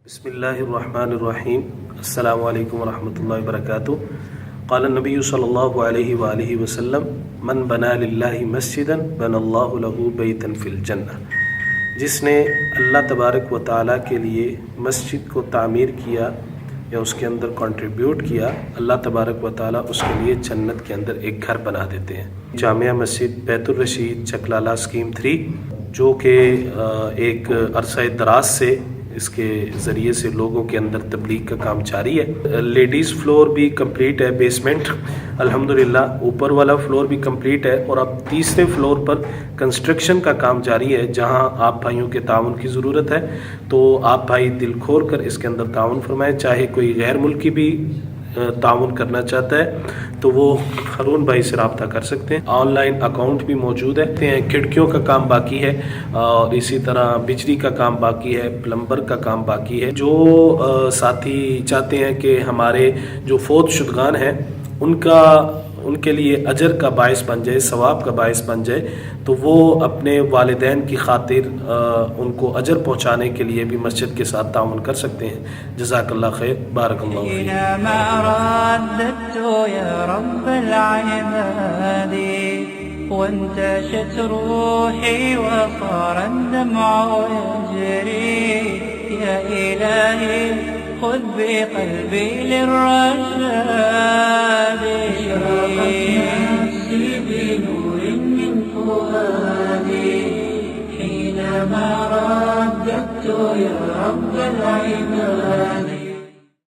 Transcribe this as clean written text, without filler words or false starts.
بسم اللہ الرحمن الرحیم السلام علیکم ورحمۃ اللہ وبرکاتہ۔ قال النبی صلی اللہ علیہ وآلہ وسلم من بنا للہ مسجدا بنى اللہ لہ بیتا فی الجنہ، جس نے اللہ تبارک و تعالیٰ کے لیے مسجد کو تعمیر کیا یا اس کے اندر کنٹریبیوٹ کیا، اللہ تبارک و تعالیٰ اس کے لیے جنت کے اندر ایک گھر بنا دیتے ہیں۔ جامعہ مسجد بیت الرشید چکلالہ اسکیم 3 جو کہ ایک عرصہ دراز سے اس کے ذریعے سے لوگوں کے اندر تبلیغ کا کام جاری ہے۔ لیڈیز فلور بھی کمپلیٹ ہے، بیسمنٹ الحمدللہ، اوپر والا فلور بھی کمپلیٹ ہے، اور اب تیسرے فلور پر کنسٹرکشن کا کام جاری ہے، جہاں آپ بھائیوں کے تعاون کی ضرورت ہے۔ تو آپ بھائی دل کھول کر اس کے اندر تعاون فرمائیں، چاہے کوئی غیر ملکی بھی تعاون کرنا چاہتا ہے تو وہ ہارون بھائی سے رابطہ کر سکتے ہیں۔ آن لائن اکاؤنٹ بھی موجود ہے، کھڑکیوں کا کام باقی ہے، اور اسی طرح بجلی کا کام باقی ہے، پلمبر کا کام باقی ہے۔ جو ساتھی چاہتے ہیں کہ ہمارے جو فوت شدگان ہیں ان کے لیے اجر کا باعث بن جائے، ثواب کا باعث بن جائے، تو وہ اپنے والدین کی خاطر ان کو اجر پہنچانے کے لیے بھی مسجد کے ساتھ تعاون کر سکتے ہیں۔ جزاک اللہ خیر، بارک اللہ فیک۔ حينما رددت يا رب العباد وانتشت روحي وصار الدمع يجري، يا إلهي خذ بقلبي للرشاد، اشرقت نفسي بنور من فؤادي حينما رددت يا رب العباد